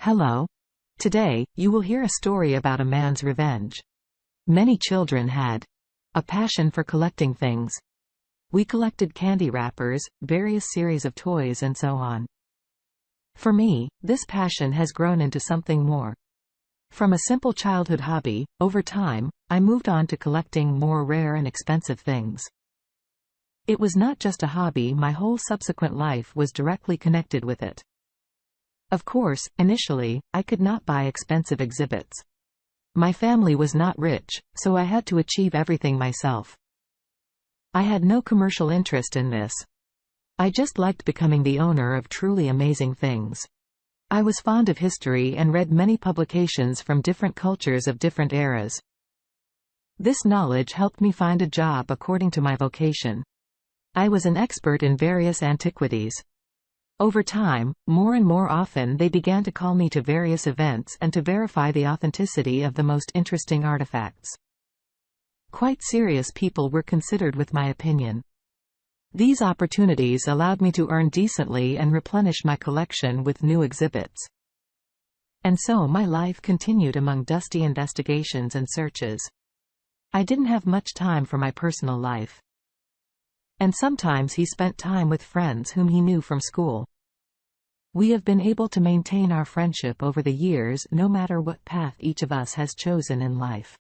Hello. Today, you will hear a story about a man's revenge. Many children had a passion for collecting things. We collected candy wrappers, various series of toys and so on. For me, this passion has grown into something more. From a simple childhood hobby, over time, I moved on to collecting more rare and expensive things. It was not just a hobby, my whole subsequent life was directly connected with it. Of course, initially, I could not buy expensive exhibits. My family was not rich, so I had to achieve everything myself. I had no commercial interest in this. I just liked becoming the owner of truly amazing things. I was fond of history and read many publications from different cultures of different eras. This knowledge helped me find a job according to my vocation. I was an expert in various antiquities. Over time, more and more often they began to call me to various events and to verify the authenticity of the most interesting artifacts. Quite serious people were considered with my opinion. These opportunities allowed me to earn decently and replenish my collection with new exhibits. And so my life continued among dusty investigations and searches. I didn't have much time for my personal life. And sometimes he spent time with friends whom he knew from school. We have been able to maintain our friendship over the years no matter what path each of us has chosen in life.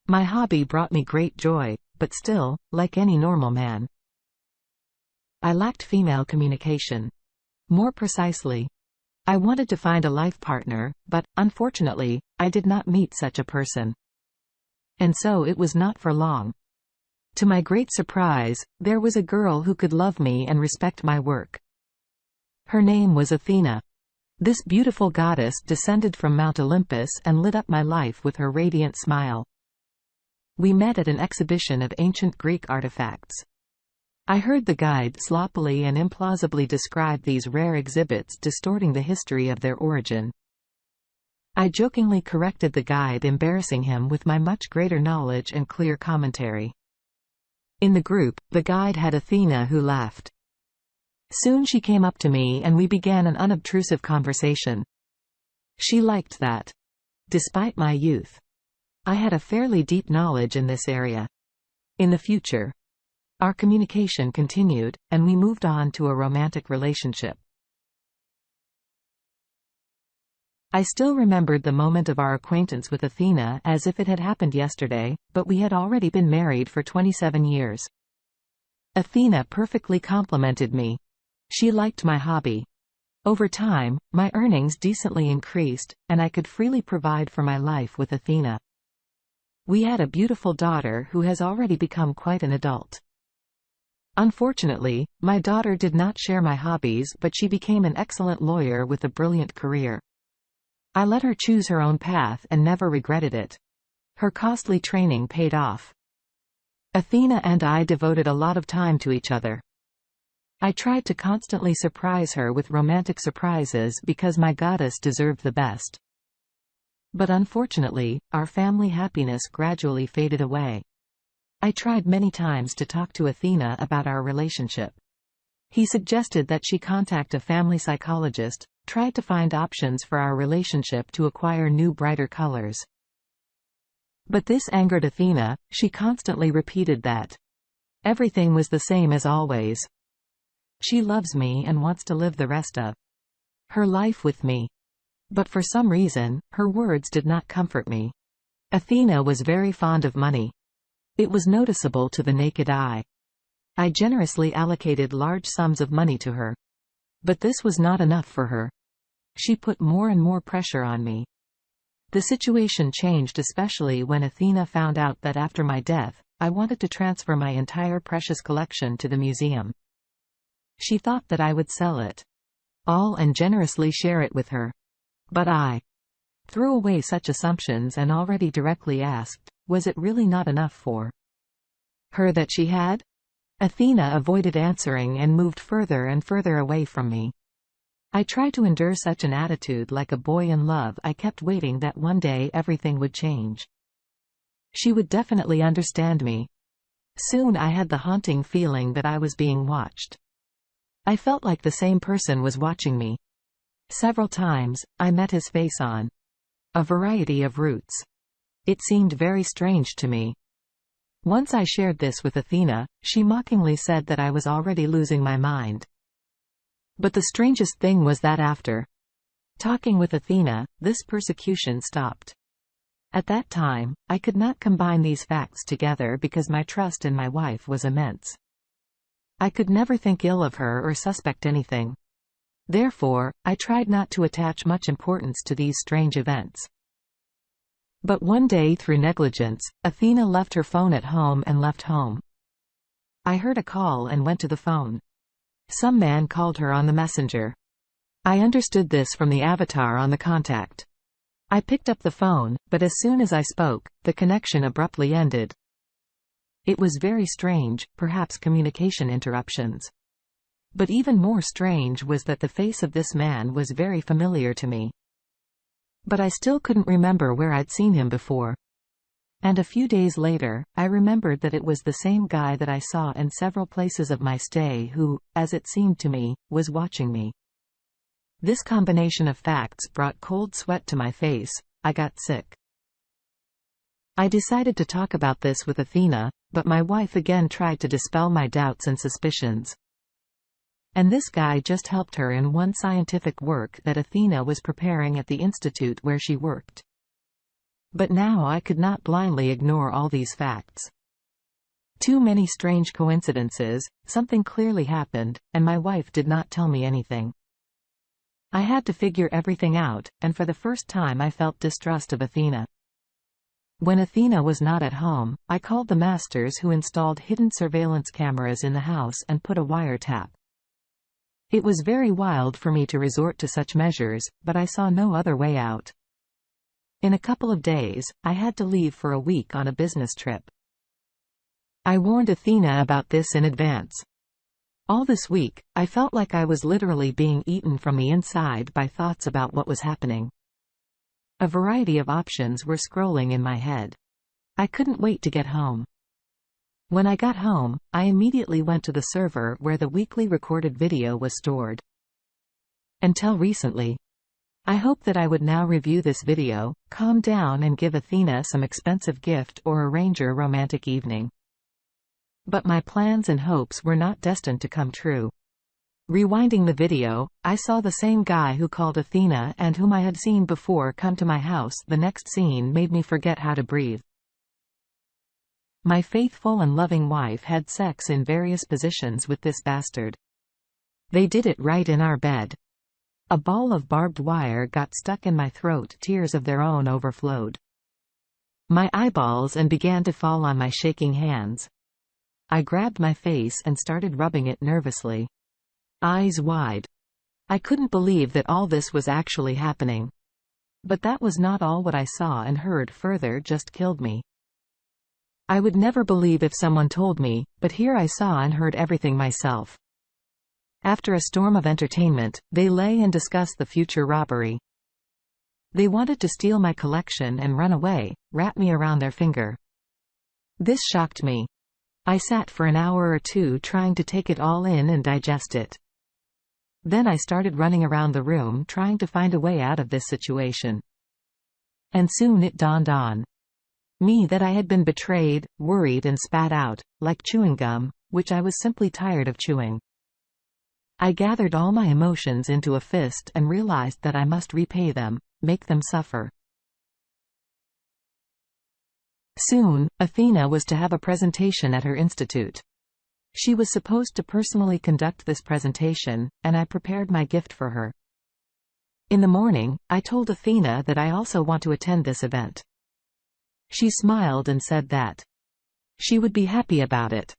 My hobby brought me great joy, but still, like any normal man, I lacked female communication. More precisely, I wanted to find a life partner, but, unfortunately, I did not meet such a person. And so it was not for long. To my great surprise, there was a girl who could love me and respect my work. Her name was Athena. This beautiful goddess descended from Mount Olympus and lit up my life with her radiant smile. We met at an exhibition of ancient Greek artifacts. I heard the guide sloppily and implausibly describe these rare exhibits, distorting the history of their origin. I jokingly corrected the guide, embarrassing him with my much greater knowledge and clear commentary. In the group, the guide had Athena, who laughed. Soon she came up to me and we began an unobtrusive conversation. She liked that, despite my youth, I had a fairly deep knowledge in this area. In the future, our communication continued, and we moved on to a romantic relationship. I still remembered the moment of our acquaintance with Athena as if it had happened yesterday, but we had already been married for 27 years. Athena perfectly complimented me. She liked my hobby. Over time, my earnings decently increased, and I could freely provide for my life with Athena. We had a beautiful daughter who has already become quite an adult. Unfortunately, my daughter did not share my hobbies, but she became an excellent lawyer with a brilliant career. I let her choose her own path and never regretted it. Her costly training paid off. Athena and I devoted a lot of time to each other. I tried to constantly surprise her with romantic surprises because my goddess deserved the best. But unfortunately, our family happiness gradually faded away. I tried many times to talk to Athena about our relationship. He suggested that she contact a family psychologist, tried to find options for our relationship to acquire new brighter colors. But this angered Athena. She constantly repeated that everything was the same as always. She loves me and wants to live the rest of her life with me. But for some reason, her words did not comfort me. Athena was very fond of money. It was noticeable to the naked eye. I generously allocated large sums of money to her. But this was not enough for her. She put more and more pressure on me. The situation changed especially when Athena found out that after my death, I wanted to transfer my entire precious collection to the museum. She thought that I would sell it all and generously share it with her. But I threw away such assumptions and already directly asked, was it really not enough for her that she had? Athena avoided answering and moved further and further away from me. I tried to endure such an attitude like a boy in love. I kept waiting that one day everything would change. She would definitely understand me. Soon I had the haunting feeling that I was being watched. I felt like the same person was watching me. Several times, I met his face on a variety of routes. It seemed very strange to me. Once I shared this with Athena, she mockingly said that I was already losing my mind. But the strangest thing was that after talking with Athena, this persecution stopped. At that time, I could not combine these facts together because my trust in my wife was immense. I could never think ill of her or suspect anything. Therefore, I tried not to attach much importance to these strange events. But one day, through negligence, Athena left her phone at home and left home. I heard a call and went to the phone. Some man called her on the messenger. I understood this from the avatar on the contact. I picked up the phone, but as soon as I spoke, the connection abruptly ended. It was very strange, perhaps communication interruptions. But even more strange was that the face of this man was very familiar to me. But I still couldn't remember where I'd seen him before. And a few days later, I remembered that it was the same guy that I saw in several places of my stay who, as it seemed to me, was watching me. This combination of facts brought cold sweat to my face. I got sick. I decided to talk about this with Athena, but my wife again tried to dispel my doubts and suspicions. And this guy just helped her in one scientific work that Athena was preparing at the institute where she worked. But now I could not blindly ignore all these facts. Too many strange coincidences, something clearly happened, and my wife did not tell me anything. I had to figure everything out, and for the first time I felt distrust of Athena. When Athena was not at home, I called the masters who installed hidden surveillance cameras in the house and put a wiretap. It was very wild for me to resort to such measures, but I saw no other way out. In a couple of days, I had to leave for a week on a business trip. I warned Athena about this in advance. All this week, I felt like I was literally being eaten from the inside by thoughts about what was happening. A variety of options were scrolling in my head. I couldn't wait to get home. When I got home, I immediately went to the server where the weekly recorded video was stored. Until recently. I hoped that I would now review this video, calm down and give Athena some expensive gift or arrange a romantic evening. But my plans and hopes were not destined to come true. Rewinding the video, I saw the same guy who called Athena and whom I had seen before come to my house. The next scene made me forget how to breathe. My faithful and loving wife had sex in various positions with this bastard. They did it right in our bed. A ball of barbed wire got stuck in my throat. Tears of their own overflowed my eyeballs and began to fall on my shaking hands. I grabbed my face and started rubbing it nervously. Eyes wide. I couldn't believe that all this was actually happening. But that was not all. What I saw and heard further just killed me. I would never believe if someone told me, but here I saw and heard everything myself. After a storm of entertainment, they lay and discuss the future robbery. They wanted to steal my collection and run away, wrap me around their finger. This shocked me. I sat for an hour or two trying to take it all in and digest it. Then I started running around the room trying to find a way out of this situation. And soon it dawned on me that I had been betrayed, worried and spat out, like chewing gum, which I was simply tired of chewing. I gathered all my emotions into a fist and realized that I must repay them, make them suffer. Soon, Athena was to have a presentation at her institute. She was supposed to personally conduct this presentation, and I prepared my gift for her. In the morning, I told Athena that I also want to attend this event. She smiled and said that she would be happy about it.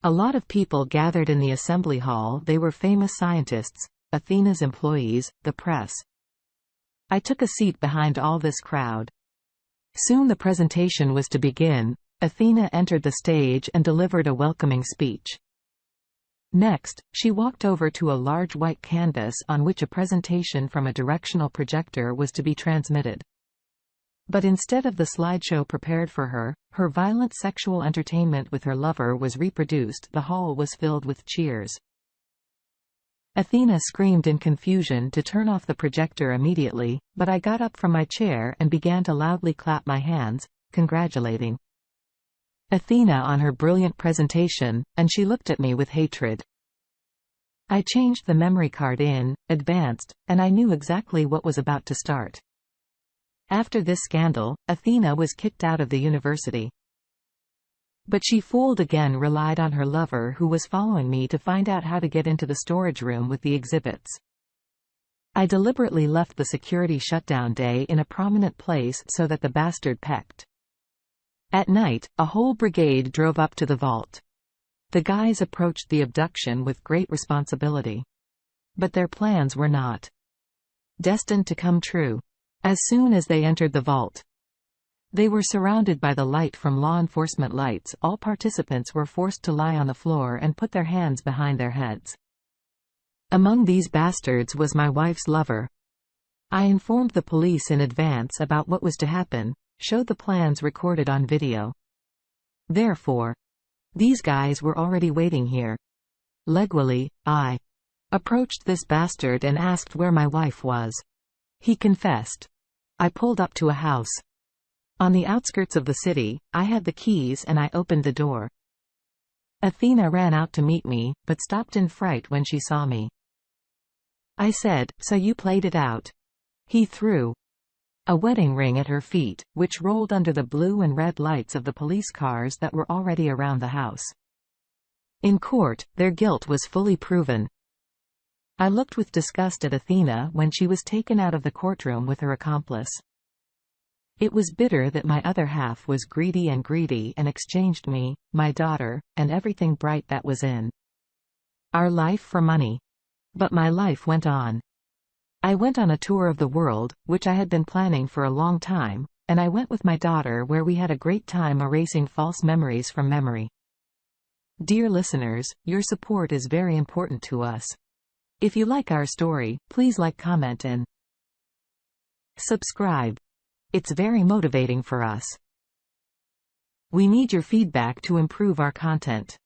A lot of people gathered in the assembly hall. They were famous scientists, Athena's employees, the press. I took a seat behind all this crowd. Soon the presentation was to begin. Athena entered the stage and delivered a welcoming speech. Next, she walked over to a large white canvas on which a presentation from a directional projector was to be transmitted. But instead of the slideshow prepared for her, her violent sexual entertainment with her lover was reproduced. The hall was filled with cheers. Athena screamed in confusion to turn off the projector immediately, but I got up from my chair and began to loudly clap my hands, congratulating Athena on her brilliant presentation, and she looked at me with hatred. I changed the memory card in, advanced, and I knew exactly what was about to start. After this scandal, Athena was kicked out of the university. But she fooled again, relied on her lover who was following me to find out how to get into the storage room with the exhibits. I deliberately left the security shutdown day in a prominent place so that the bastard pecked. At night, a whole brigade drove up to the vault. The guys approached the abduction with great responsibility. But their plans were not destined to come true. As soon as they entered the vault, they were surrounded by the light from law enforcement lights. All participants were forced to lie on the floor and put their hands behind their heads. Among these bastards was my wife's lover. I informed the police in advance about what was to happen, showed the plans recorded on video. Therefore, these guys were already waiting here. Legally, I approached this bastard and asked where my wife was. He confessed. I pulled up to a house on the outskirts of the city. I had the keys and I opened the door. Athena ran out to meet me, but stopped in fright when she saw me. I said, "So you played it out." He threw a wedding ring at her feet, which rolled under the blue and red lights of the police cars that were already around the house. In court, their guilt was fully proven. I looked with disgust at Athena when she was taken out of the courtroom with her accomplice. It was bitter that my other half was greedy and exchanged me, my daughter, and everything bright that was in our life for money. But my life went on. I went on a tour of the world, which I had been planning for a long time, and I went with my daughter where we had a great time erasing false memories from memory. Dear listeners, your support is very important to us. If you like our story, please like, comment and subscribe. It's very motivating for us. We need your feedback to improve our content.